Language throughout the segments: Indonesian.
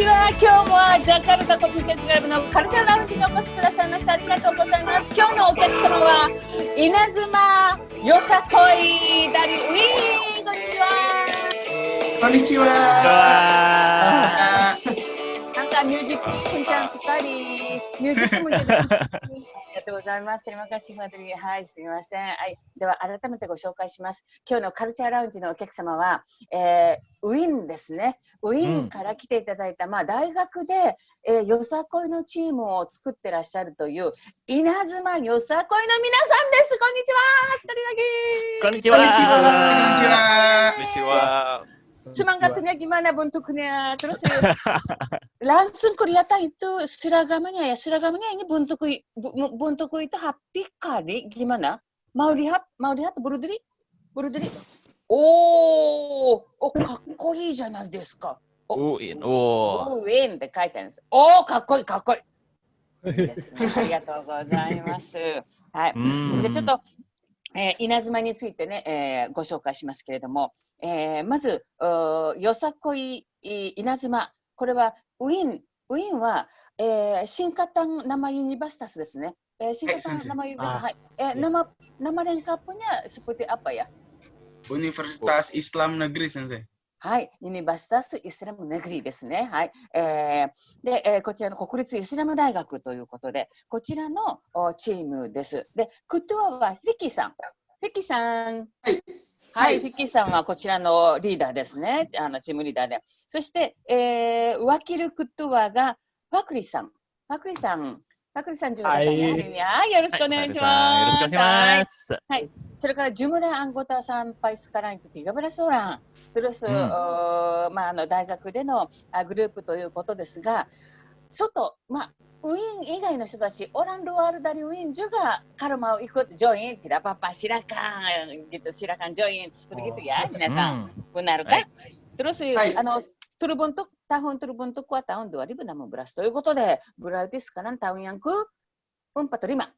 ちは。今日もジャカルタ国際クラブのカルチャーラウンジにお越しくださいましたありがとうございます。今日のお客様は稲妻よさこいダリウィーン。こんにちは。こんにちは。Angka music kencang sekali. Music menjadiありがとうございます。terima kasih Madri。はい、すみません。はい、では改めてご紹介します。今日のカルチャーラウンジのお客様は、ウィーンですね。ウィーンから来ていただいた、大学で、よさこいのチームを作ってらっしゃるという稲妻よさこいの皆さんです。こんにちは。こんにちは。こんにちは。こんにちは。Semangatnya gimana bentuknya? Terus langsung kelihatan itu seragamnya ya. Seragamnya ini bentukku itu happy kali gimana? Mau lihat buru diri? Oh, かっこいいじゃないですか。ウィンって書いてあるんです。かっこいい。いいですね。ありがとうございます。はい。じゃあちょっと稲妻についてね、ご紹介しますけれども、まずよさこい稲妻、これはウィーンは、Singkatan nama Universitasですね。Singkatan nama Universitas。はい。nama lengkapnya seperti apa ya? Universitas Islam Negeri Sensei。はい、ユニバーシタス・イスラム・ネグリですね。はい。で、こちらの国立イスラム大学ということで、こちらのチームです。で、クトゥアはフィッキーさん。はい、フィッキーさんはこちらのリーダーですね。チームリーダーで。そして、ワキル・クトゥアがファクリさんjuga datang ya hari ini ya. よろしくお願いします。はい。それからジュムラ・アンゴタsampai sekarang itu 13 orang。terus、大学でのグループということですが、外、ウィーン以外の人たち、orang luar dari Wien juga kalau mau ikut join tidak apa-apa, silakan gitu, silakan join seperti itu ya, 皆さん。benar kan? Terus tahun terbentuk tahun 2016 ということで、berarti sekarang tahun yang ke-45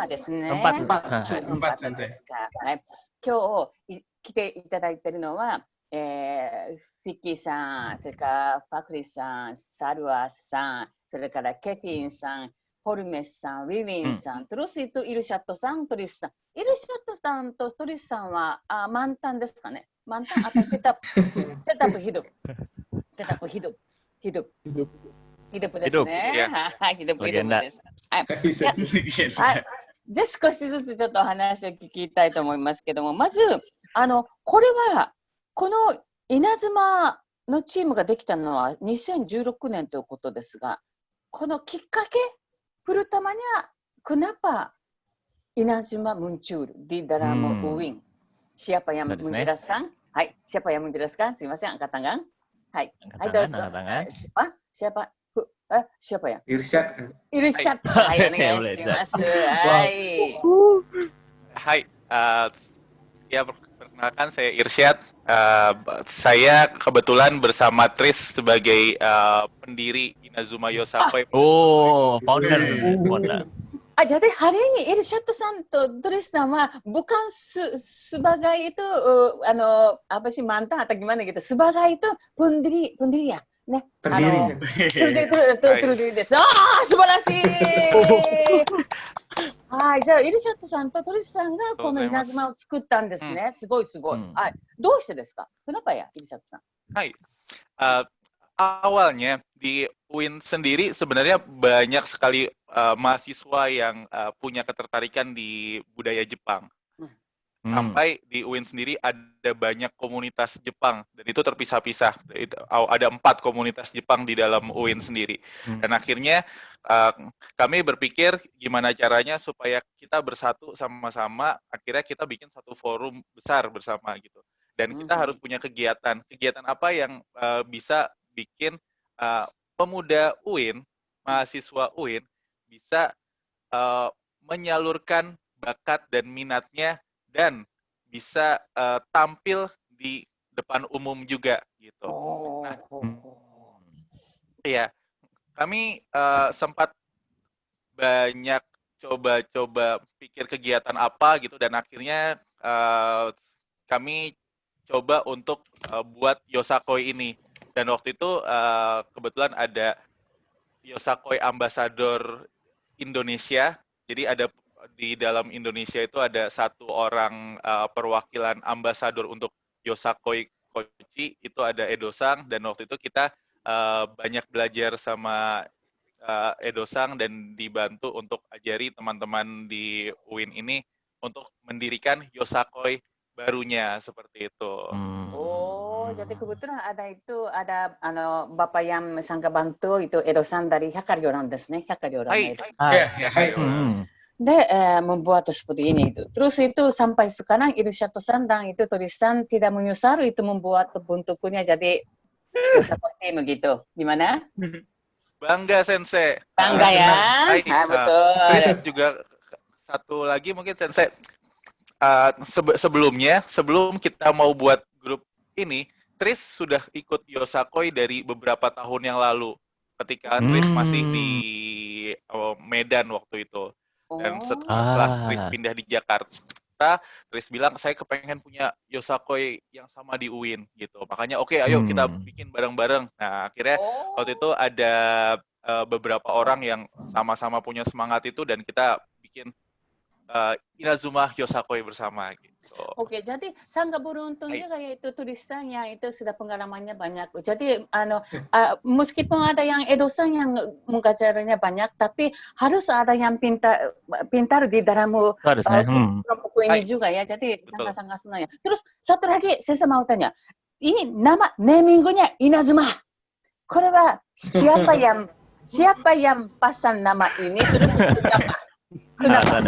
ですね。4ですか。はい。今日来ていただいているのは、フィッキーさん、それからファクリさん、サルワさん、それからケティンさん、ホルメスさん、ウィウィンさん、トルスイとイルシャットさん、トリスさん。イルシャットさんとトリスさんは満タンですかね。満タン、あとtetap hidupですね。はい、hidupです。はい。じゃあ少しずつちょっとお話を聞きたいと思いますけども、まずこれはこの稲妻のチームができたのは2016年ということですが、このきっかけ、pertamanya kenapa Inazuma muncul di dalam UIN? Siapa yang menjelaskan? Hai, siapa yang menjelaskan? すみません、angkat tangan. Hai,どうぞ。siapa ya? Irsyad. Hai, お願いします。はい。Ya, perkenalkan saya Irsyad. Saya kebetulan bersama Tris sebagai pendiri Inazuma Yosakoi. Founder. Jadi hari ini Irsyad san to Trisさんはbukan sebagai itu apa sih mantan atau gimana gitu. Sebagai itu pendiri ya. ね、pendiriです。素晴らしい。はい、じゃあイルシャットさんとトリスさんがこの稲妻を作ったんですね。すごい。はい。どうしてですか？Kenapa ya, Irsyadさん？はい。Awalnya di UIN sendiri sebenarnya banyak sekali mahasiswa yang punya ketertarikan di budaya Jepang. Sampai di UIN sendiri ada banyak komunitas Jepang dan itu terpisah-pisah. Ada 4 komunitas Jepang di dalam UIN sendiri. Dan akhirnya kami berpikir gimana caranya supaya kita bersatu sama-sama. Akhirnya kita bikin satu forum besar bersama gitu. Dan kita harus punya kegiatan. Kegiatan apa yang bisa bikin pemuda UIN, mahasiswa UIN bisa menyalurkan bakat dan minatnya dan bisa tampil di depan umum juga gitu. Nah, ya, kami sempat banyak coba pikir kegiatan apa gitu dan akhirnya kami coba untuk buat Yosakoi ini. Dan waktu itu kebetulan ada Yosakoi Ambassador Indonesia. Jadi ada di dalam Indonesia itu ada satu orang perwakilan ambasador untuk Yosakoi Kochi, itu ada Edo-sang, dan waktu itu kita banyak belajar sama Edo-sang dan dibantu untuk ajari teman-teman di UIN ini untuk mendirikan Yosakoi barunya seperti itu. Oh, jadi kebetulan ada Bapak yang sangka bantu itu Edo-san dari Hyakaryo-ran desu ne. Hyakaryo-ran Hai. Edo. Hai. De membuat seperti ini itu. Terus itu sampai sekarang Irsyad-san dan itu tulisan tidak menyesal itu membuat bentuknya jadi Yosakoi team gitu. Gimana? Bangga Sensei. Bangga ya. Hai. Betul. Terus juga satu lagi mungkin Sensei, sebelum kita mau buat grup ini, Tris sudah ikut Yosakoi dari beberapa tahun yang lalu ketika Tris masih di Medan waktu itu. Dan setelah Tris pindah di Jakarta, Tris bilang saya kepengen punya Yosakoi yang sama di UIN gitu. Makanya oke, ayo kita bikin bareng-bareng. Nah, akhirnya waktu itu ada beberapa orang yang sama-sama punya semangat itu dan kita bikin Inazuma Yosakoi bersama gitu. Oke, jadi sangat beruntung juga yaitu tulisan yang itu sudah pengalamannya banyak. Jadi meskipun ada yang Edo-san yang mengajarinya banyak, tapi harus ada yang pintar di dalam kelompok ini juga ya. Jadi sangat-sangat senang ya. Terus satu lagi saya mau tanya, ini nama namingnya Inazuma. Korewa siapa yang pasang nama ini terus siapa? Kenapa?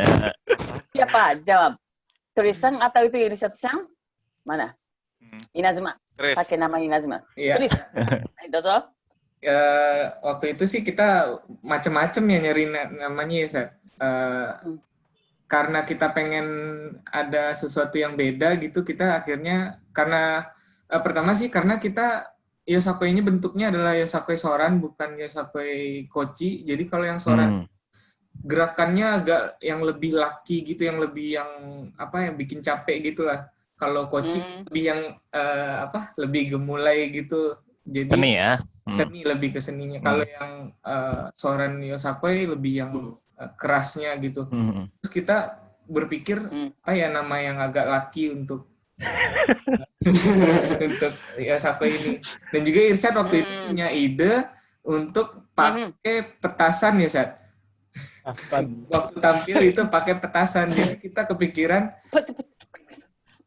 Siapa jawab? Tulisan atau itu Irsyad-san? Mana? Inazuma. Pakai nama Inazuma. Iya. Tulis. Dozo. Waktu itu sih kita macam-macam ya nyari namanya ya, Sat. Karena kita pengen ada sesuatu yang beda gitu, kita akhirnya pertama sih karena kita Yosakoi ini bentuknya adalah Yosakoi Soran, bukan Yosakoi Kochi. Jadi kalau yang Soran gerakannya agak yang lebih laki gitu, yang yang bikin capek gitulah. Kalau Kochi lebih yang lebih gemulai gitu. Jadi seni ya. Seni, lebih ke seninya. Kalau yang Soran Yosakoi lebih yang kerasnya gitu. Terus kita berpikir nama yang agak laki untuk untuk Yosakoi ini. Dan juga Irsyad waktu itu punya ide untuk pakai petasan ya, Sat. Waktu tampil itu pakai petasan, jadi kita kepikiran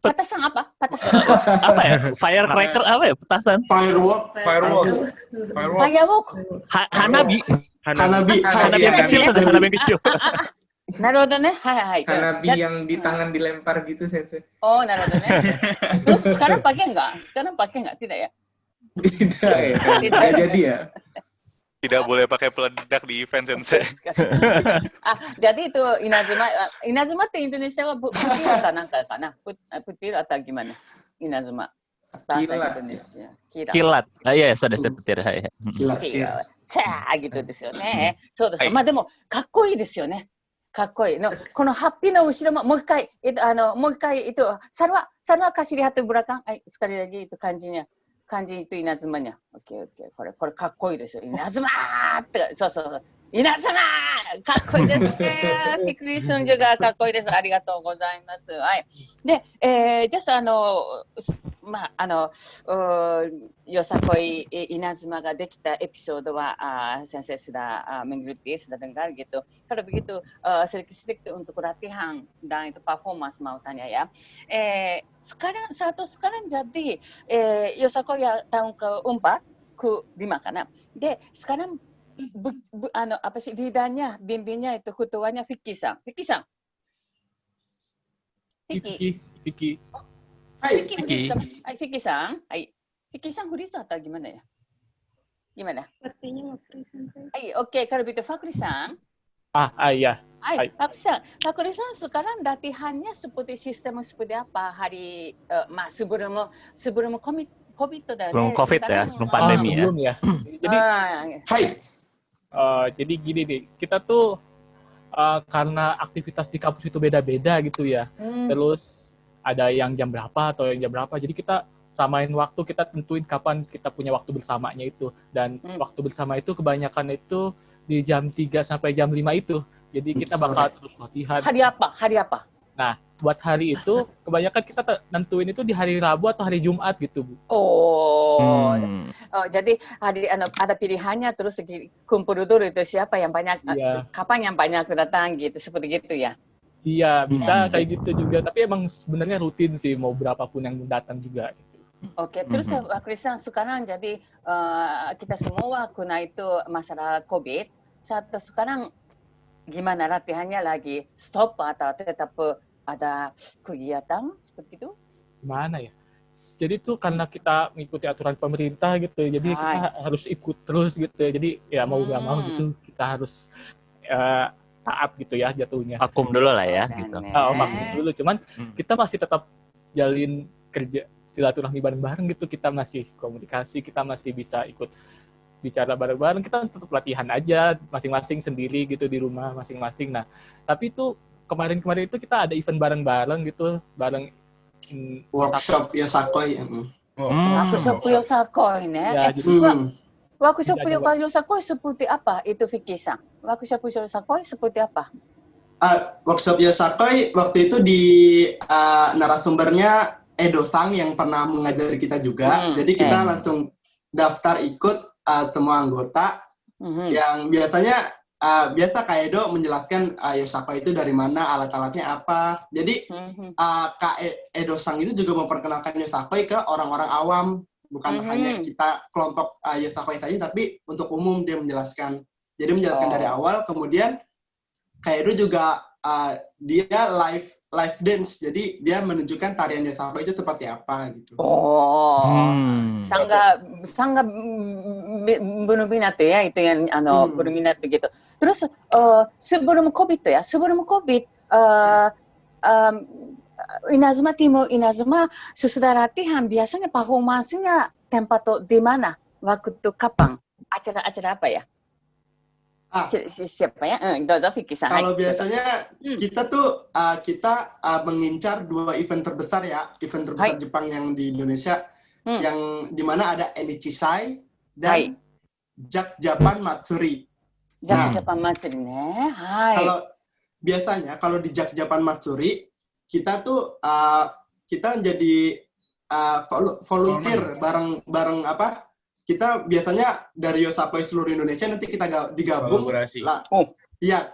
petasan apa? Petasan apa ya? Firecracker apa ya? Petasan? Firework. Hanabi yang kecil. Naruhodo ne. Hai. Hanabi yang di tangan dilempar gitu, Sensei. Oh, naruhodo ne. Terus sekarang pakai enggak? Tidak ya? Tidak ya. Tidak jadi ya. Tidak boleh pakai peledak di event Sensei. Jadi itu Inazuma itu Indonesia putih atau nangka kana? Putih atau gimana? Inazuma. Kilat. Kilat. Iya, sudah petir. Kilat. gitu desu yo ne. そうです。まあでもかっこいいですよね。かっこいいの。このハッピーの後ろももう一回itu Sarwa kasih lihat belakang. Sekali lagi itu kanjinya. Kanji itu Inazumanya. Oke. これかっこいいですよ。Inazuma! そう。Inazuma! かっこいいですね。びっくりするんじゃがかっこいいです。ありがとうございます。はい。で、just Yosakoi Inazuma ができたエピソードは先生sudah mengikuti, sudah dengar gitu. Kalau begitu sedikit untuk latihan dan itu performance mau tanya ya. Sekarang jadi Yosakoi tahun ke-4, ke-5 kana. De, sekarang leadernya, bimbingnya itu ketuanya Vicky-san. Vicky. Vicky-san. Vicky-san furisan atau gimana ya? Gimana? Sepertinya Fakri-san. Oke, kalau begitu Fakri-san. Iya. Fakri-san sekarang latihannya sistem seperti apa hari sebelum COVID dah. Sebelum COVID ya, sebelum pandemi ya. Belum ya. Jadi gini nih, kita tuh karena aktivitas di kampus itu beda-beda gitu ya. Terus ada yang jam berapa atau yang jam berapa. Jadi kita samain waktu, kita tentuin kapan kita punya waktu bersamanya itu. Dan waktu bersama itu kebanyakan itu di jam 3 sampai jam 5 itu. Jadi kita bakal terus latihan. Hari apa? Hari apa? Nah, buat hari itu kebanyakan kita nentuin itu di hari Rabu atau hari Jumat gitu, Bu. Oh, jadi ada pilihannya terus kumpul dulu itu siapa yang banyak, kapan yang banyak datang gitu, seperti gitu ya? Iya, bisa kayak gitu juga. Tapi emang sebenarnya rutin sih, mau berapapun yang datang juga. Gitu. Oke, terus Christian, sekarang jadi kita semua kena itu masalah COVID. Sekarang gimana latihannya lagi? Stop atau tetap ada kegiatan seperti itu? Gimana ya? Jadi tuh karena kita mengikuti aturan pemerintah gitu, jadi kita harus ikut terus gitu. Jadi ya mau nggak mau gitu, kita harus taat gitu ya jatuhnya. Vakum dulu lah ya gitu. Vakum dulu, cuman kita masih tetap jalin kerja silaturahmi bareng-bareng gitu. Kita masih komunikasi, kita masih bisa ikut bicara bareng-bareng. Kita tetap latihan aja masing-masing sendiri gitu di rumah masing-masing. Nah, tapi itu kemarin-kemarin itu kita ada event bareng-bareng gitu, bareng workshop Yosakoi. Workshop Yosakoi ya. Workshop Yosakoi seperti apa itu, Vicky-san? Workshop Yosakoi seperti apa? Workshop Yosakoi waktu itu di narasumbernya Edo-san yang pernah mengajari kita juga. Jadi kita langsung daftar ikut semua anggota yang biasanya biasa Kak Edo menjelaskan Yosakoi itu dari mana, alat-alatnya apa. Jadi Kak Edo-san itu juga memperkenalkan Yosakoi ke orang-orang awam. Bukan hanya kita kelompok Yosakoi saja, tapi untuk umum dia menjelaskan. Jadi menjelaskan dari awal, kemudian Kak Edo juga dia live dance, jadi dia menunjukkan tarian Yosakoi itu seperti apa gitu. Sangat berminat ya itu yang berminat gitu. Terus sebelum COVID ya, Tim Inazuma sesudah latihan biasanya performansinya tempat di mana? Waktu kapan? Acara apa ya? Siapa ya? Dozo Vicky-san. Kalau biasanya kita tuh kita mengincar 2 event terbesar ya, event terbesar Jepang yang di Indonesia, yang dimana ada Enichishai dan Japan Matsuri. Japan Matsuri ne. Kalau biasanya kalau di Japan Matsuri kita tuh kita jadi volunteer bareng apa? Kita biasanya dari Yosakoi seluruh Indonesia nanti kita digabung. Kolaborasi. Iya.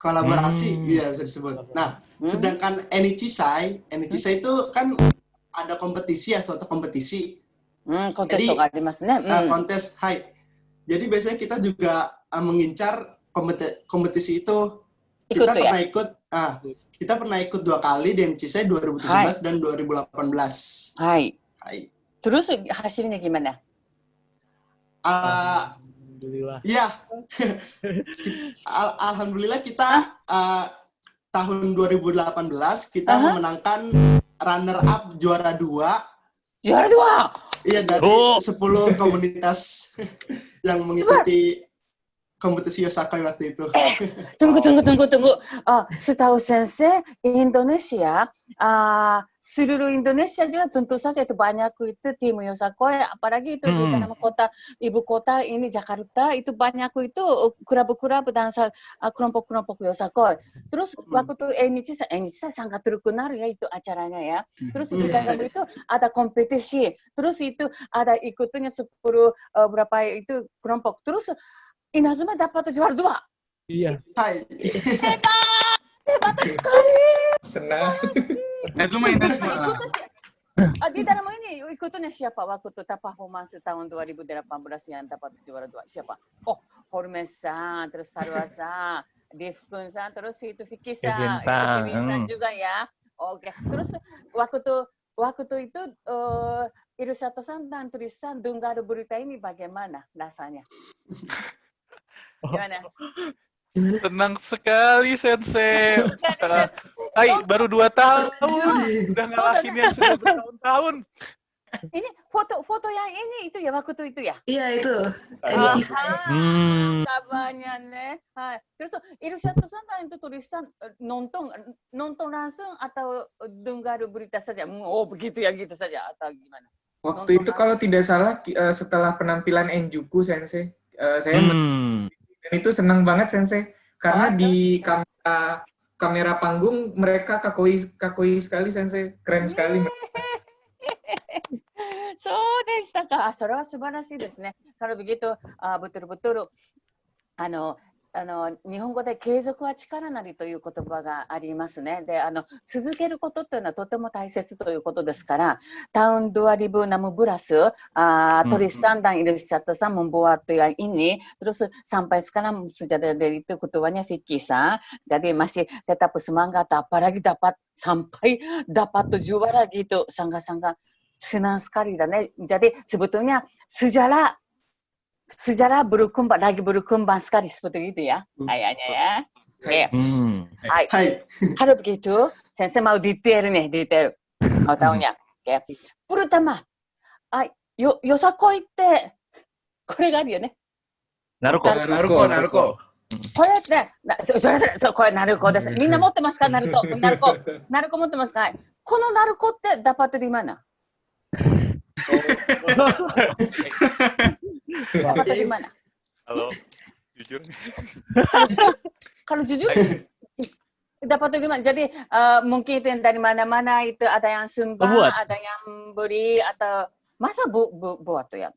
Kolaborasi bisa disebut. Nah, sedangkan Enichishai itu kan ada kompetisi ya, suatu kompetisi. Kontes jadi, kontes, Jadi biasanya kita juga mengincar kompetisi itu. Kita pernah ikut kita pernah ikut 2 kali di Enichishai 2017 dan 2018. Terus hasilnya gimana? Alhamdulillah. Iya. Alhamdulillah kita tahun 2018 kita memenangkan runner up juara 2. Juara 2. Iya, dari 10 komunitas yang mengikuti kompetisi Yosakoi waktu itu. Tunggu. Setahu Sensei, Indonesia, seluruh Indonesia juga tentu saja itu banyak itu tim Yosakoi, apalagi itu di dalam ibu kota ini Jakarta itu banyak itu klub-klub dan kelompok-kelompok Yosakoi. Terus waktu itu Enichishai sangat terkenal ya itu acaranya ya. Terus di dalam itu ada kompetisi. Terus itu ada ikutnya 10 berapa itu kelompok. Terus Inazuma dapat juara 2. Iya. Hebat sekali. Senang. Inazuma. Di dalam ini ikutnya siapa waktu itu performance tahun 2018 yang dapat juara 2? Siapa? Hormes-san, terus Sarwa-san, Difkun-san, terus itu Vicky-san, Kevin-san juga ya. Oke. Terus waktu itu Irusato-san dan Tris-san dengar berita ini bagaimana rasanya? Gimana? Tenang sekali, Sensei. Baru 2 tahun. Udah ngalahin yang sudah bertahun-tahun. Ini foto yang ini itu ya waktu itu ya? Iya itu. Ah. Enichi Kabarnya nih. Hai. Terus Irsyad-san itu tulisan nonton langsung atau dengar berita saja? Oh begitu ya gitu saja atau gimana? Waktu itu kalau tidak salah setelah penampilan Enjuku Sensei, saya dan itu senang banget Sensei karena di kamera panggung mereka kakoi sekali Sensei, keren sekali. そうでしたか。それは素晴らしいですね。Kalau begitu, betul-betul 日本語で継続は力なりという言葉がありますね。で、続けることというのはとても大切ということですから、tahun 2016 tulisan dan Irsyad-san membuat yang ini, terus sampai sekarang sudah dari itu ketuanya Vicky-san, jadi masih tetap semangat, apalagi dapat sampai dapat juara gitu, sangat-sangat senang sekali dan jadi sebetulnya sejarah berkembang sekali seperti itu ya kayaknya ya. Hai. Kalau begitu, Sensei mau detail mau tahunya. Pertama, Yosakoi ってこれがあるよね。なるこ。これってこれナルコです。みんな持ってますかナルコ持ってますか。このナルコって dapat dari mana? Dapat dari mana? Halo, jujur. Kalau jujur, dapat dari mana? Jadi mungkin itu dari mana-mana itu ada yang sumbang, ada yang beri atau masa buat tuh ya?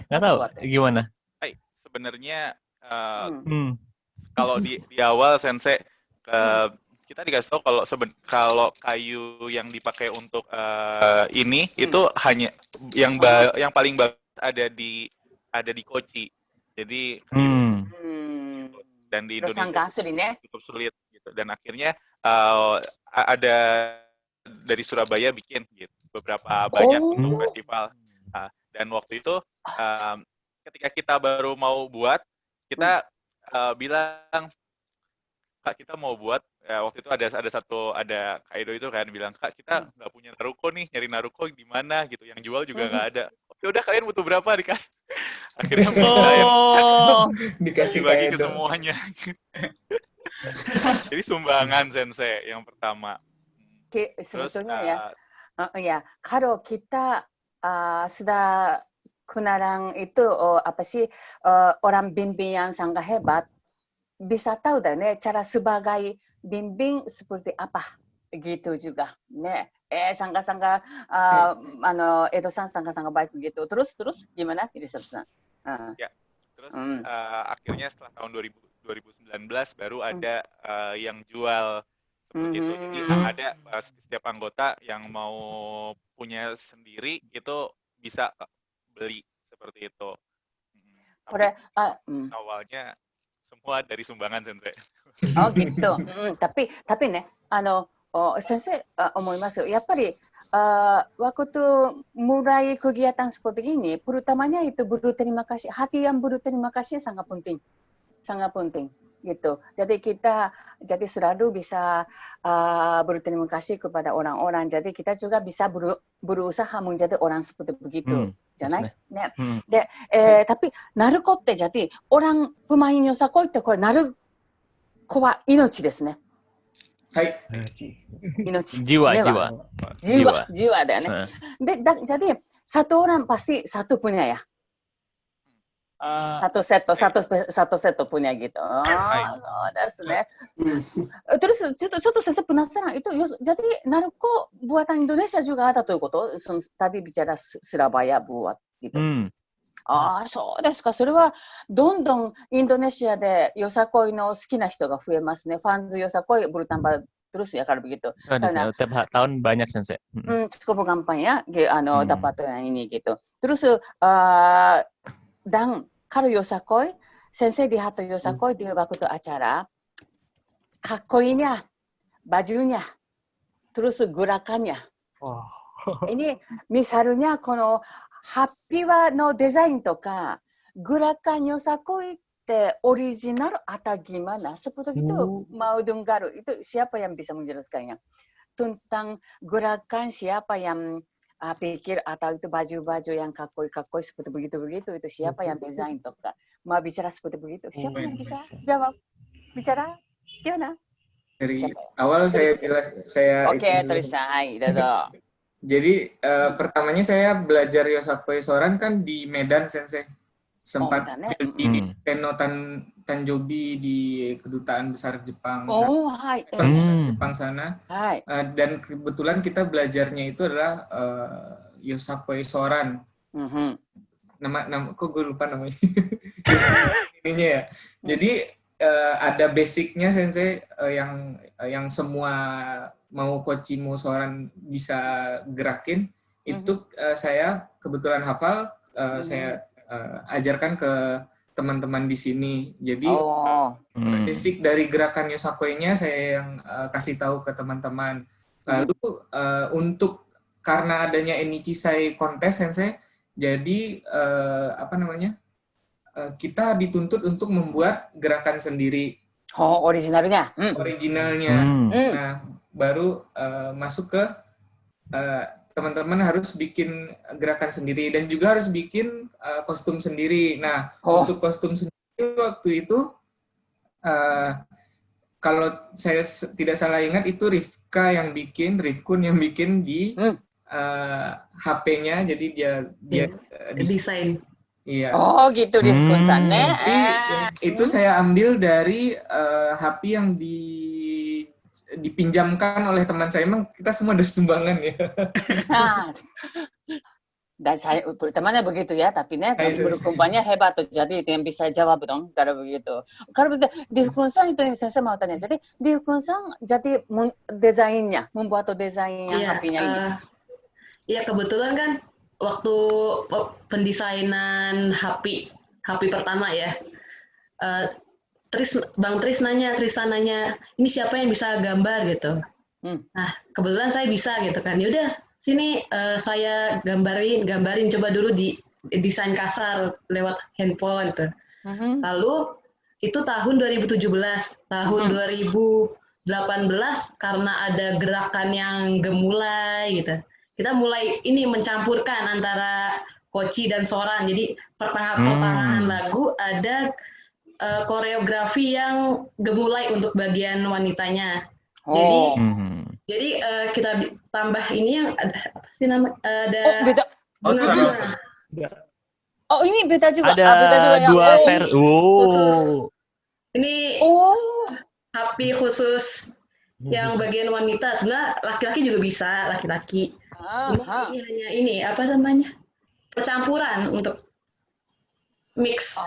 Nggak tahu. Gimana? Sebenarnya kalau di awal Sensei kita dikasih tahu kalau kayu yang dipakai untuk ini itu hanya yang paling bagus ada di Kochi. Jadi dan di Indonesia cukup sulit gitu. Dan akhirnya ada dari Surabaya bikin gitu beberapa banyak untuk festival. Dan waktu itu ketika kita baru mau buat, kita bilang Kak, kita mau buat waktu itu ada Kaido itu kan bilang, Kak, kita nggak punya Naruko nih, nyari Naruko di mana gitu, yang jual juga nggak ada. Ya udah, kalian butuh berapa, dikasih. Akhirnya dikasih bagi ke semuanya. Jadi sumbangan Sensei yang pertama. Sebetulnya ya kalau kita sudah kenalan itu apa sih orang bimbing yang sangat hebat, bisa tahu dah cara sebagai bimbing seperti apa gitu juga sangat-sangat Edo-san sangat-sangat baik begitu. Terus gimana Irsyad-san? Ya, terus akhirnya setelah tahun 2019 baru ada yang jual seperti itu. Jadi ada setiap anggota yang mau punya sendiri itu bisa beli seperti itu. Tapi awalnya semua dari sumbangan Sensei. Oh gitu. Tapi nih, Sensei 思いますよ。やっぱりwaktu mulai kegiatan seperti ini, perutamanya itu berterima kasih, hati yang berterima kasih sangat penting gitu. Jadi selalu bisa berterima kasih kepada orang-orang. Jadi kita juga bisa berusaha menjadi orang seperti begitu. Jangan? Tapi Naruko ってjadi orang pemain Yosakoi ってこれNaruko は命ですね。はい。命。Jiwaだよね。Jadi satu orang pasti satu punya ya. Satu set punya gitu. That'sね. TerusちょっとSensei penasaran itu jadi Naruko buatan Indonesia juga ada ということ？tadi bicara Surabaya buat gitu. そうですか。それはどんどんインドネシアでよさこいの好きな人が増えますね。ファンズよさこいbertambah terus ya kalau begitu. Karena tiap tahun banyak Sensei. Cukup gampang ya dapat yang ini gitu. Terus dan kalau Yosakoi, Sensei lihat Yosakoi di waktu acara, kakoinya, bajunya, terus gerakannya. Ini misalnya このハッピーのデザインとか、gerakan Yosakoiってオリジナルatau gimana? Seperti itu mau dengar itu siapa yang bisa menjelaskannya? Tentang gerakan siapa yang pikir atau itu baju-baju yang kakoi seperti begitu itu siapa yang desain tuh Kak? Mau bicara seperti begitu, siapa yang bisa jawab? Bicara gimana? Dari Siapa? awal saya Oke, terisai, Jadi pertamanya saya belajar Yosakoi Soran kan di Medan Sensei. Sempat di Tenno Tanjobi di Kedutaan Besar Jepang Jepang sana. Dan kebetulan kita belajarnya itu adalah Yosakoi Soran. Nama kok gue lupa namanya. Ininya ya. Jadi ada basicnya Sensei yang semua mau koci mau soran bisa gerakin. Itu saya kebetulan hafal, saya ajarkan ke teman-teman di sini. Jadi basic dari gerakan Yosakoi-nya saya yang kasih tahu ke teman-teman. Lalu untuk karena adanya Enichishai kontes Sensei, jadi kita dituntut untuk membuat gerakan sendiri. Originalnya. Originalnya. Nah, baru masuk ke teman-teman harus bikin gerakan sendiri dan juga harus bikin kostum sendiri. Nah, untuk kostum sendiri waktu itu kalau saya tidak salah ingat itu Rifkun yang bikin di HP-nya, jadi dia desain. Iya. Oh gitu Rifkun-san ne. Itu saya ambil dari HP yang dipinjamkan oleh teman saya. Emang kita semua dari sumbangan ya. Dan saya temannya begitu ya, tapi berkumpulnya hebat tuh. Jadi itu yang bisa jawab dong kalau begitu. Kalau begitu, Rifkun-san itu yang saya mau tanya. Jadi Rifkun-san jadi desainnya, membuat desain yang HP-nya ini. Iya kebetulan kan waktu pendesainan HP pertama ya. Bang Tristan nanya, ini siapa yang bisa gambar gitu. Nah, kebetulan saya bisa gitu kan. Yaudah, sini saya gambarin coba dulu di desain kasar lewat handphone gitu. Lalu itu tahun 2017, tahun 2018 karena ada gerakan yang gemulai gitu. Kita mulai ini mencampurkan antara koci dan soran. Jadi pertengahan lagu ada koreografi yang gemulai untuk bagian wanitanya. Jadi kita tambah ini yang ada apa sih nama? Ada bunga-bunga. Oh ini beda juga. Ada beda juga dua versi. Khusus. Ini HP khusus yang bagian wanita. Sebenarnya laki-laki juga bisa, laki-laki. Ini hanya ini apa namanya? Percampuran untuk mix.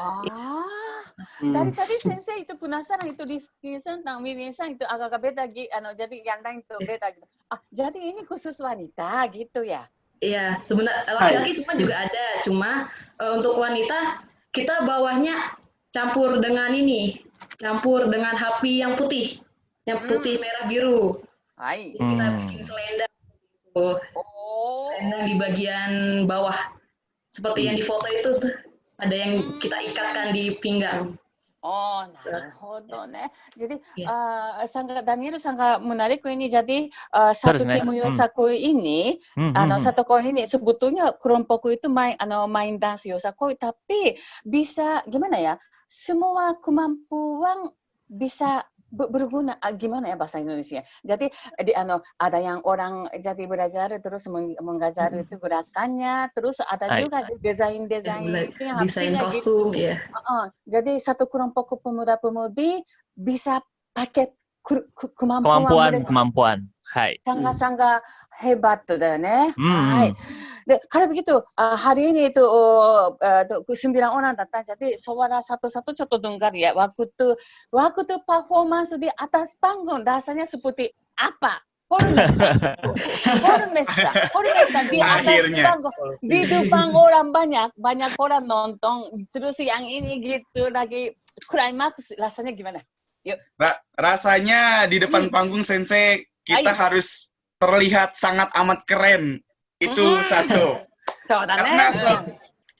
Dari tadi Sensei itu penasaran itu Rifkun-san tentang Mirin-san itu agak beda jadi yang lain itu beda gitu. Jadi ini khusus wanita gitu ya? Iya, sebenarnya laki-laki semua juga ada. Cuma untuk wanita kita bawahnya campur dengan HP yang putih merah biru. Jadi kita bikin selendang. Selendang di bagian bawah. Seperti yang di foto itu ada yang kita ikatkan di pinggang. Naruhodo ne. Jadi Daniel sangat menarik ini. Jadi satu tim Yosakoi ini, satu koin ini sebetulnya kelompokku itu main dance Yosakoi, tapi bisa gimana ya? Semua kemampuan bisa berguna, gimana ya bahasa Indonesia. Jadi ada yang orang jadi belajar terus mengajar itu gerakannya, terus ada juga desain itu yang desain kostum gitu. Ya. Jadi satu kelompok pemuda-pemudi bisa pakai kemampuan. Sangat-sangat hebat tuh ne. Kalau begitu hari ini itu 9 orang datang, jadi suara satu-satu coba dengar ya. Waktu performance di atas panggung rasanya seperti apa? Hormesa di atas panggung, di depan orang banyak orang nonton, terus yang ini gitu lagi climax rasanya gimana? Yuk. Rasanya di depan panggung Sensei kita harus terlihat sangat amat keren. Itu satu. Karena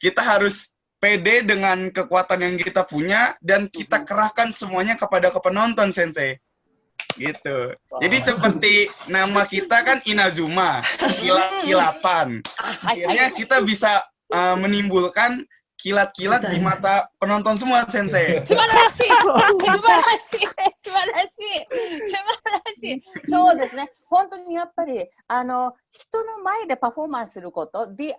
kita harus pede dengan kekuatan yang kita punya dan kita kerahkan semuanya kepada penonton Sensei. Gitu. Jadi seperti nama kita kan Inazuma, kilat-kilatan. Akhirnya kita bisa menimbulkan kilat-kilat di mata penonton semua, Sensei. Subarashi! Subarashi! Subarashi! Subarashi! そうですね。本当にやっぱり、人の前でパフォーマンスすること、di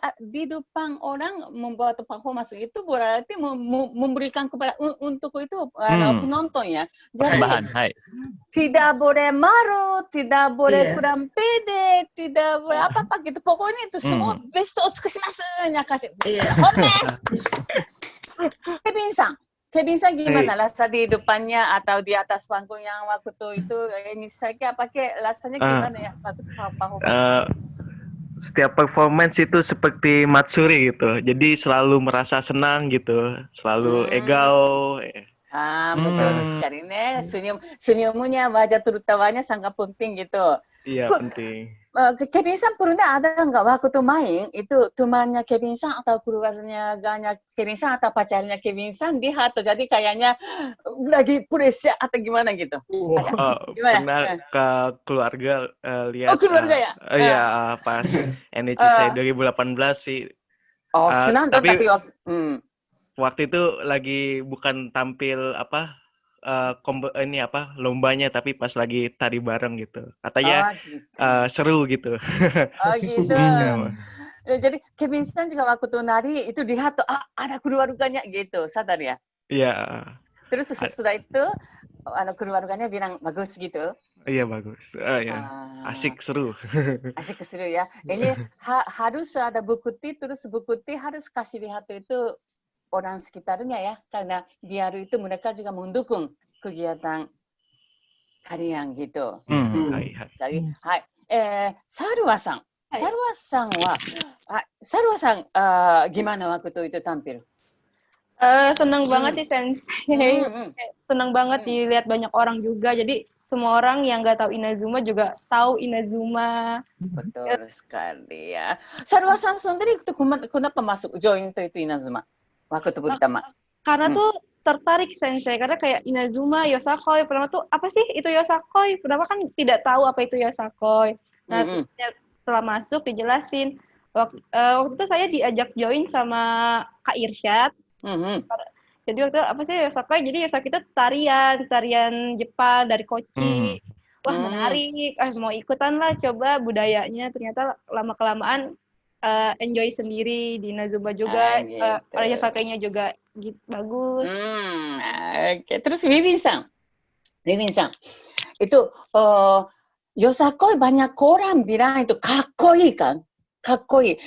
depan orang membuat performance itu berarti memberikan kepada untuk itu penonton ya. Jadi, tidak boleh malu, tidak boleh kurang pede, tidak boleh apa-apa gitu. Pokoknya itu semua best を尽くしますnya kasih. Honest! Kevin San gimana rasa di depannya atau di atas panggung yang waktu itu ini saya pakai rasanya gimana ya waktu performance? Setiap performance itu seperti matsuri gitu, jadi selalu merasa senang gitu, selalu egao. Betul sekali nih, senyumnya, wajah terutawanya sangat penting gitu. Iya, penting. Kevin San pernah ada nggak waktu main itu temannya Kevin San atau keluarganya Kevin San atau pacarnya Kevin San lihat jadi kayaknya lagi pressure atau gimana gitu? Pernah ke keluarga lihat. Oh, keluarga ya? Iya, pas NHC 2018 sih. Oh, senang tapi waktu itu lagi bukan tampil lombanya, tapi pas lagi tari bareng gitu. Katanya seru gitu. Oh gitu. Jadi Kevin San juga waktu nari itu lihat ada keluarganya gitu, sadar ya? Iya. Terus setelah itu keluarganya bilang bagus gitu. Iya bagus. Ya. Asik seru. Asik seru ya. Ini harus ada bukti, terus bukti harus kasih lihat itu orang sekitarnya ya, karena biar itu mereka juga mendukung kegiatan kalian gitu. Jadi, Sarwa-san gimana waktu itu tampil? Senang banget sih Sensei. Senang banget dilihat banyak orang juga. Jadi semua orang yang nggak tahu Inazuma juga tahu Inazuma. Betul sekali ya. Sarwa-san sendiri itu kenapa masuk join itu Inazuma? Waktu pertama. Karena tuh tertarik Sensei, karena kayak Inazuma, Yosakoi, pertama tuh apa sih itu Yosakoi? Pertama kan tidak tahu apa itu Yosakoi. Nah, setelah masuk dijelasin. Waktu itu saya diajak join sama Kak Irsyad. Jadi waktu itu apa sih Yosakoi? Jadi Yosakoi itu tarian Jepang dari Kochi. Wah menarik, mau ikutan lah coba budayanya. Ternyata lama-kelamaan enjoy sendiri di Inazuma juga, Yosakoi-nya juga gitu, bagus. Oke. Terus Wiwin san, itu Yosakoi banyak orang bilang itu kakkoi kan? Kakkoi.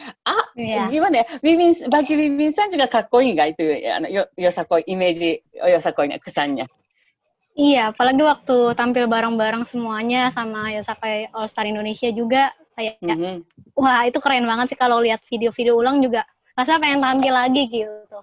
Gimana ya? Bagi Wiwin san juga kakkoi nggak itu Yosakoi, image Yosakoi-nya, kesannya? Iya, apalagi waktu tampil bareng-bareng semuanya sama Yosakoi All Star Indonesia juga. Kayaknya, wah itu keren banget sih kalau lihat video-video ulang juga. Masa pengen tampil lagi gitu.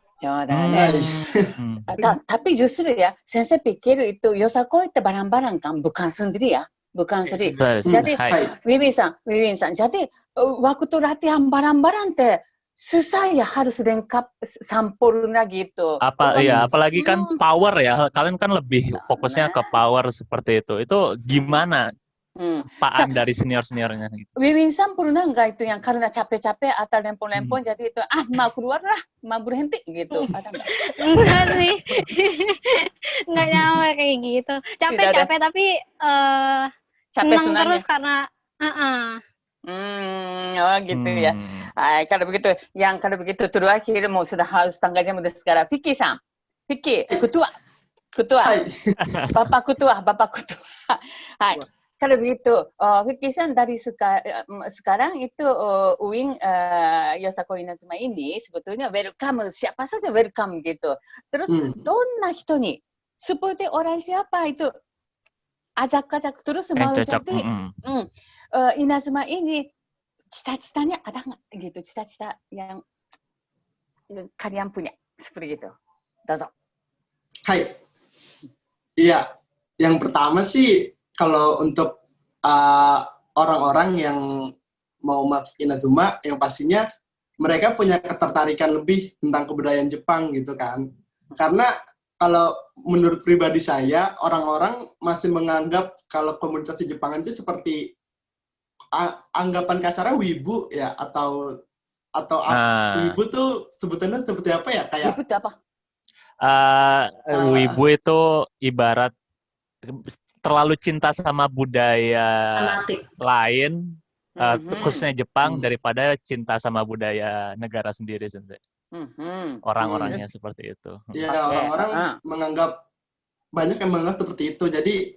Tapi justru ya, Sensei pikir itu Yosakoi itu barang-barang kan, bukan sendiri ya, bukan sendiri. Jadi Wiwin san, jadi waktu latihan barang-barang teh susah ya, harus lengkap sampurna gitu. Apalagi kan power ya, kalian kan lebih fokusnya ke power seperti itu. Itu gimana? Paan dari senior-seniornya gitu. Wiwin san pernah nggak itu yang karena capek-capek atau lempon-lempon jadi itu mau keluar lah, mau berhenti gitu? Ada nggak? Enggak sih, nggak nyampe kayak gitu. Capek-capek tapi senang terus karena gitu ya. Kalau begitu terakhir mau sudah harus setengah jam udah sekarang. Vicky ketua, bapak ketua. Kalau begitu, Vicky-san dari sekarang itu Uin Yosakoi Inazuma ini sebetulnya welcome, siapa saja welcome gitu. Terus, donna hito ni, seperti orang siapa itu ajak-ajak terus mau jadi Inazuma ini cita-citanya ada nggak gitu, cita-cita yang kalian punya seperti itu. Dozo. Hai. Iya, yang pertama sih kalau untuk orang-orang yang mau masuk Inazuma, yang pastinya mereka punya ketertarikan lebih tentang kebudayaan Jepang gitu kan. Karena kalau menurut pribadi saya, orang-orang masih menganggap kalau komunitas di Jepangan itu seperti anggapan kasarnya wibu ya, atau wibu tuh sebutannya seperti apa ya? Kayak wibu itu apa? Wibu itu ibarat terlalu cinta sama budaya lain, khususnya Jepang, daripada cinta sama budaya negara sendiri, Sensei. Orang-orangnya seperti itu. Ya, orang-orang menganggap, banyak yang menganggap seperti itu. Jadi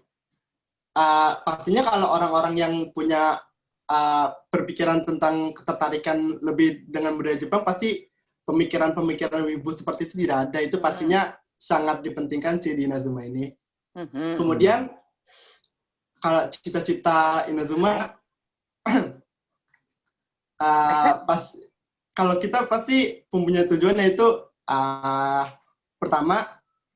pastinya kalau orang-orang yang punya berpikiran tentang ketertarikan lebih dengan budaya Jepang, pasti pemikiran-pemikiran wibu seperti itu tidak ada. Itu pastinya sangat dipentingkan sih di Inazuma ini. Kemudian kalau cita-cita Inazuma kalau kita pasti mempunyai tujuan, yaitu pertama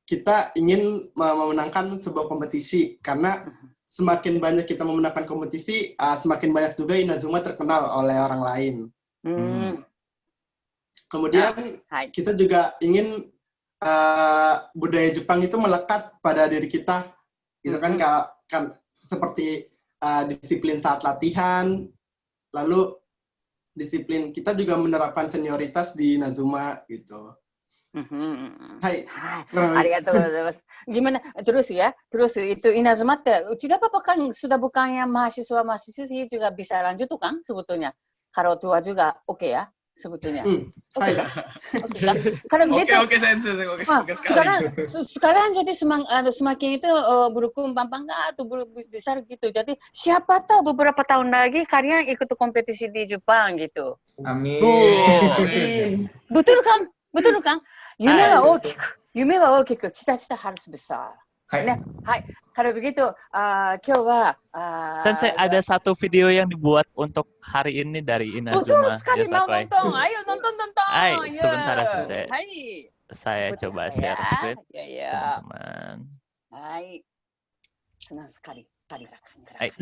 kita ingin memenangkan sebuah kompetisi, karena semakin banyak kita memenangkan kompetisi, semakin banyak juga Inazuma terkenal oleh orang lain. Kemudian kita juga ingin budaya Jepang itu melekat pada diri kita, gitu kan? Kan seperti disiplin saat latihan, lalu disiplin kita juga menerapkan senioritas di Inazuma gitu. Hai. Arigatou gozaimasu. Gimana terus itu Inazuma tidak apa-apa kan, sudah bukannya mahasiswa-mahasiswi juga bisa lanjut tuh kan sebetulnya. Kalau tua juga oke ya sebetulnya. Oke kan? Kalau begitu. Oke, sekarang jadi semakin itu berkembang atau besar gitu. Jadi siapa tahu beberapa tahun lagi kalian ikut kompetisi di Jepang gitu. Amin. Betul kan? Yume wa okiku, cita-cita harus besar. Kalau begitu, Sensei, ada satu video yang dibuat untuk hari ini dari Inazuma. Betul sekali, mau nonton. Ayo nonton. Sebentar, Sensei. Saya coba share screen. Teman-teman. Hai. Senang sekali. Gerakan. Hai.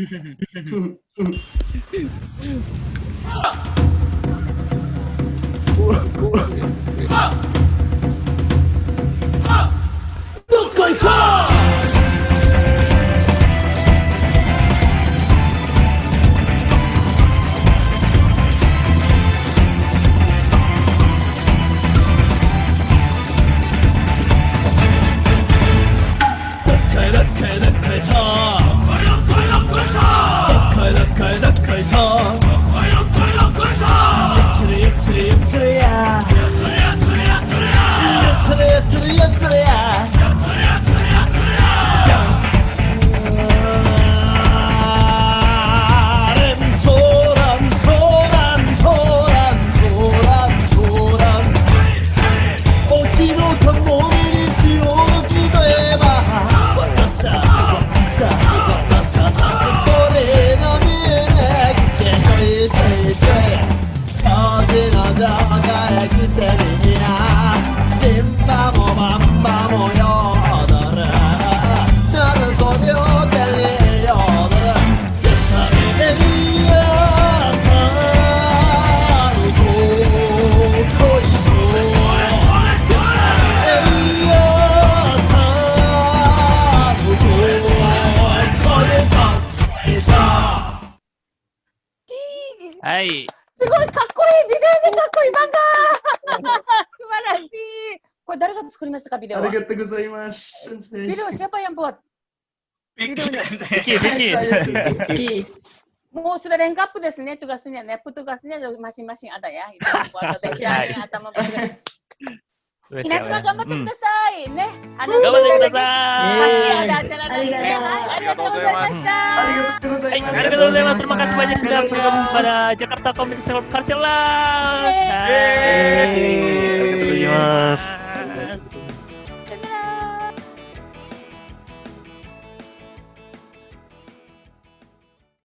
すごいかっこいい、ビデオでかっこいい、バカ素晴らしい。これ誰が作りましたか、ビデオは。Arigatou gozaimasu. ビデオsiapa yang buat? Videonya. Vicky. Mau sudah lengkapですね、tugasnya, tugasnya masing-masing ada ya. Itu buat desain atau membuat. Inazuma gambatte kudasai, ne. Gambatte kudasai. Pasti ada acara nanti. Arigatou gozaimasu. Arigatou gozaimasu. Terima kasih banyak sudah bergabung pada Jakarta Comic Culture Lounge. Terima kasih.